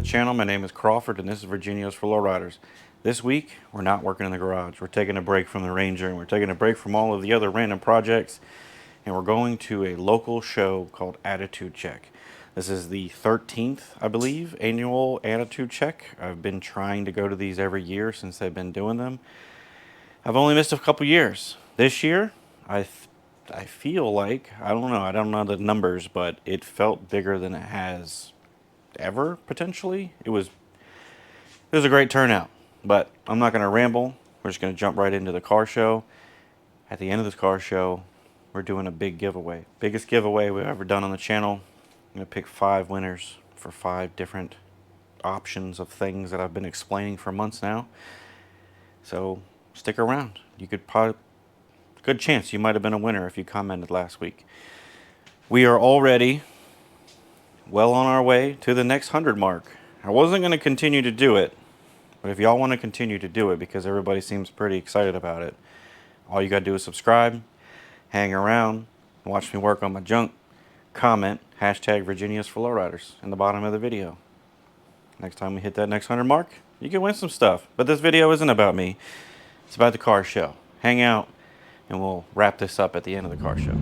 channel. My name is Crawford and this is Virginia's for Lowriders. This week, we're not working in the garage. We're taking a break from the Ranger and we're taking a break from all of the other random projects, and we're going to a local show called Attitude Check. This is the 13th, I believe, annual Attitude Check. I've been trying to go to these every year since they've been doing them. I've only missed a couple years. This year, I feel like, I don't know the numbers, but it felt bigger than it has ever, potentially. It was a great turnout, but I'm not going to ramble. We're just going to jump right into the car show. At the end of this car show, we're doing a big giveaway. Biggest giveaway we've ever done on the channel. I'm going to pick 5 winners for 5 different options of things that I've been explaining for months now. So stick around. You could probably, good chance you might have been a winner if you commented last week. We are already well on our way to the next 100 mark. I wasn't going to continue to do it, but if y'all want to continue to do it because everybody seems pretty excited about it, all you got to do is subscribe, hang around, watch me work on my junk, comment, hashtag Virginia's for Lowriders in the bottom of the video. Next time we hit that next 100 mark, you can win some stuff. But this video isn't about me. It's about the car show. Hang out, and we'll wrap this up at the end of the car show.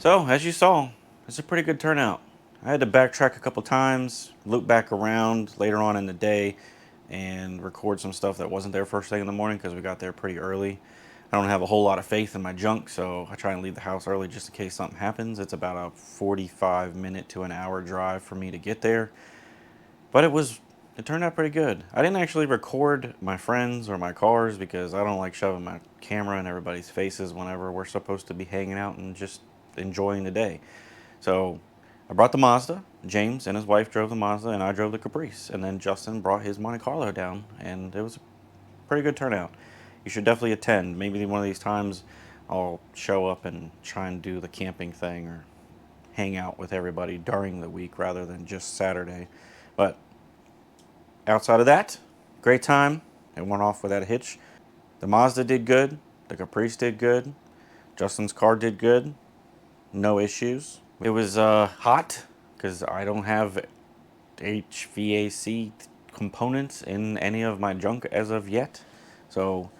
So, as you saw, it's a pretty good turnout. I had to backtrack a couple times, loop back around later on in the day, and record some stuff that wasn't there first thing in the morning because we got there pretty early. I don't have a whole lot of faith in my junk, so I try and leave the house early just in case something happens. It's about a 45-minute to an hour drive for me to get there. But it turned out pretty good. I didn't actually record my friends or my cars because I don't like shoving my camera in everybody's faces whenever we're supposed to be hanging out and just enjoying the day. So I brought the Mazda. James and his wife drove the Mazda, and I drove the Caprice. And then Justin brought his Monte Carlo down, and it was a pretty good turnout. You should definitely attend. Maybe one of these times I'll show up and try and do the camping thing or hang out with everybody during the week rather than just Saturday. But outside of that, great time. It went off without a hitch. The Mazda did good. The Caprice did good. Justin's car did good. No issues. It was hot because I don't have HVAC components in any of my junk as of yet. So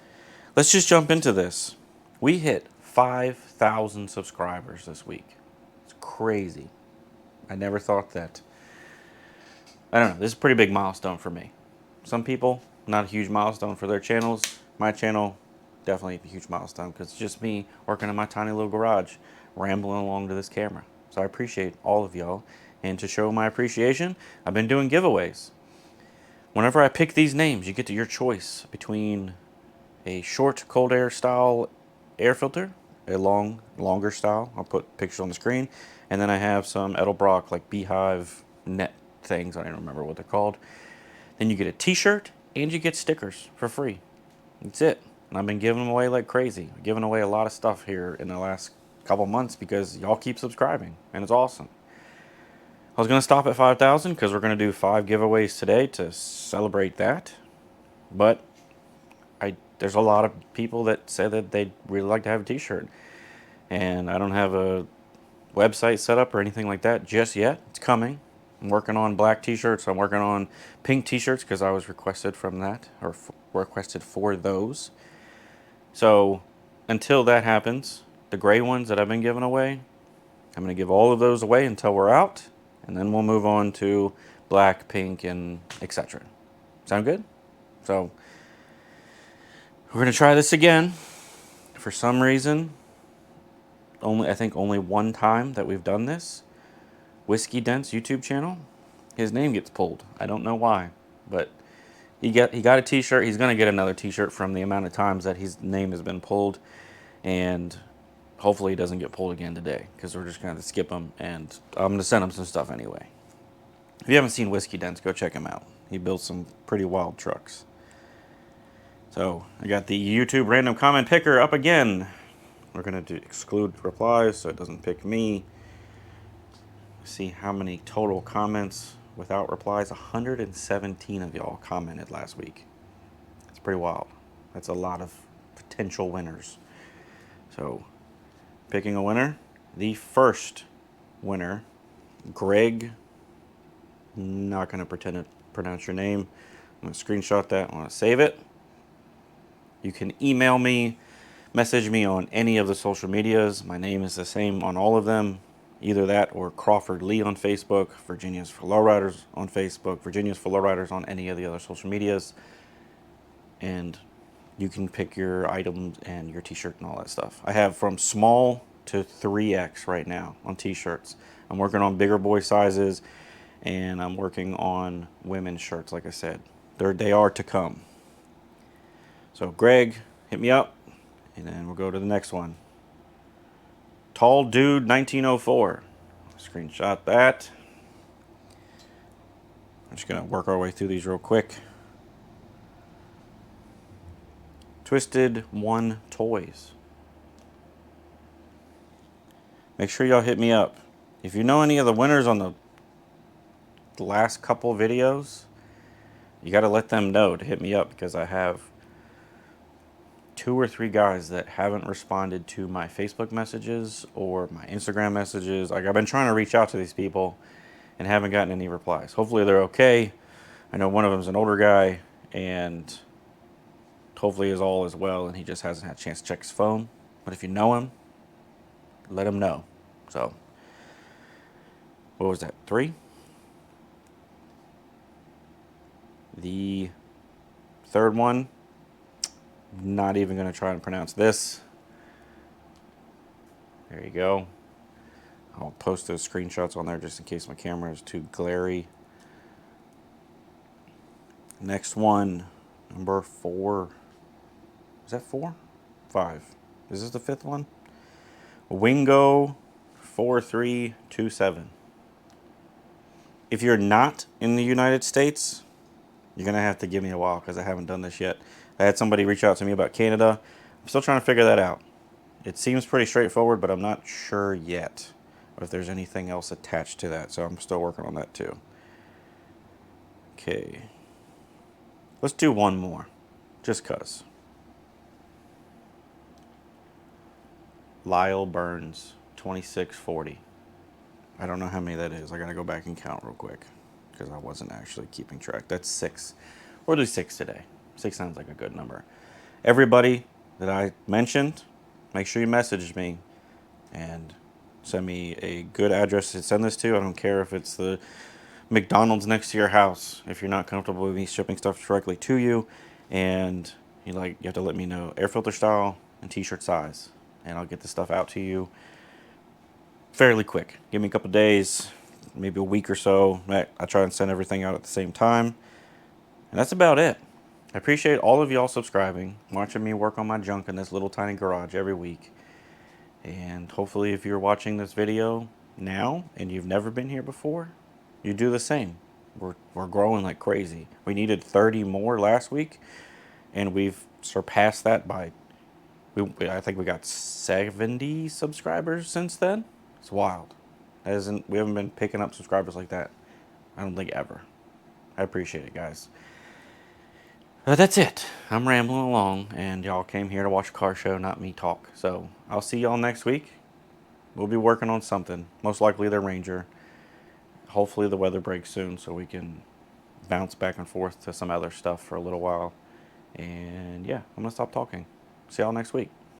let's just jump into this. We hit 5,000 subscribers this week. It's crazy. I never thought that. I don't know. This is a pretty big milestone for me. Some people, not a huge milestone for their channels. My channel, definitely a huge milestone because it's just me working in my tiny little garage, rambling along to this camera. So I appreciate all of y'all. And to show my appreciation, I've been doing giveaways. Whenever I pick these names, you get to your choice between a short cold air style air filter, a longer style. I'll put pictures on the screen. And then I have some Edelbrock like beehive net things. I don't remember what they're called. Then you get a t-shirt and you get stickers for free. That's it. And I've been giving them away like crazy. I'm giving away a lot of stuff here in the last couple months because y'all keep subscribing and it's awesome. I was going to stop at 5,000 because we're going to do 5 giveaways today to celebrate that. But there's a lot of people that say that they'd really like to have a t-shirt. And I don't have a website set up or anything like that just yet. It's coming. I'm working on black t-shirts. I'm working on pink t-shirts because I was requested from that, or requested for those. So until that happens, the gray ones that I've been giving away, I'm going to give all of those away until we're out. And then we'll move on to black, pink, and etc. Sound good? So we're going to try this again. For some reason, I think only one time that we've done this, Whiskey Dent's YouTube channel, his name gets pulled. I don't know why, but he got a t-shirt. He's going to get another t-shirt from the amount of times that his name has been pulled, and hopefully he doesn't get pulled again today because we're just going to skip him, and I'm going to send him some stuff anyway. If you haven't seen Whiskey Dents, go check him out. He builds some pretty wild trucks. So I got the YouTube random comment picker up again. We're going to exclude replies so it doesn't pick me. See how many total comments without replies. 117 of y'all commented last week. It's pretty wild. That's a lot of potential winners. So picking a winner. The first winner, Greg. Not going to pretend to pronounce your name. I'm going to screenshot that. I want to save it. You can email me, message me on any of the social medias. My name is the same on all of them. Either that or Crawford Lee on Facebook, Virginia's for Lowriders on Facebook, Virginia's for Lowriders on any of the other social medias. And you can pick your items and your t-shirt and all that stuff. I have from small to 3X right now on t-shirts. I'm working on bigger boy sizes, and I'm working on women's shirts, like I said. They are to come. So Greg, hit me up, and then we'll go to the next one. Tall Dude 1904. Screenshot that. I'm just going to work our way through these real quick. Twisted One Toys. Make sure y'all hit me up. If you know any of the winners on the last couple videos, you got to let them know to hit me up because I have 2 or 3 guys that haven't responded to my Facebook messages or my Instagram messages. Like, I've been trying to reach out to these people and haven't gotten any replies. Hopefully they're okay. I know one of them's an older guy, and hopefully is well, and he just hasn't had a chance to check his phone. But if you know him, let him know. So, what was that? 3? The third one, not even going to try and pronounce this. There you go. I'll post those screenshots on there just in case my camera is too glary. Next one, number 4. Is that 4? 5. Is this the 5th one? Wingo 4327. If you're not in the United States, you're going to have to give me a while because I haven't done this yet. I had somebody reach out to me about Canada. I'm still trying to figure that out. It seems pretty straightforward, but I'm not sure yet if there's anything else attached to that. So I'm still working on that too. Okay. Let's do one more. Just cuz. Lyle Burns, 2640. I don't know how many that is. I gotta go back and count real quick because I wasn't actually keeping track. That's 6. We'll do 6 today. 6 sounds like a good number. Everybody that I mentioned, make sure you message me and send me a good address to send this to. I don't care if it's the McDonald's next to your house. If you're not comfortable with me shipping stuff directly to you, and you have to let me know air filter style and t-shirt size, and I'll get the stuff out to you fairly quick. Give me a couple days, maybe a week or so. I try and send everything out at the same time, and that's about it. I appreciate all of y'all subscribing, watching me work on my junk in this little tiny garage every week. And hopefully if you're watching this video now and you've never been here before, you do the same. We're growing like crazy. We needed 30 more last week, and we've surpassed that by, I think we got 70 subscribers since then. It's wild. We haven't been picking up subscribers like that, I don't think, ever. I appreciate it, guys. But that's it. I'm rambling along, and y'all came here to watch a car show, not me talk. So I'll see y'all next week. We'll be working on something. Most likely the Ranger. Hopefully the weather breaks soon so we can bounce back and forth to some other stuff for a little while. And yeah, I'm going to stop talking. See y'all next week.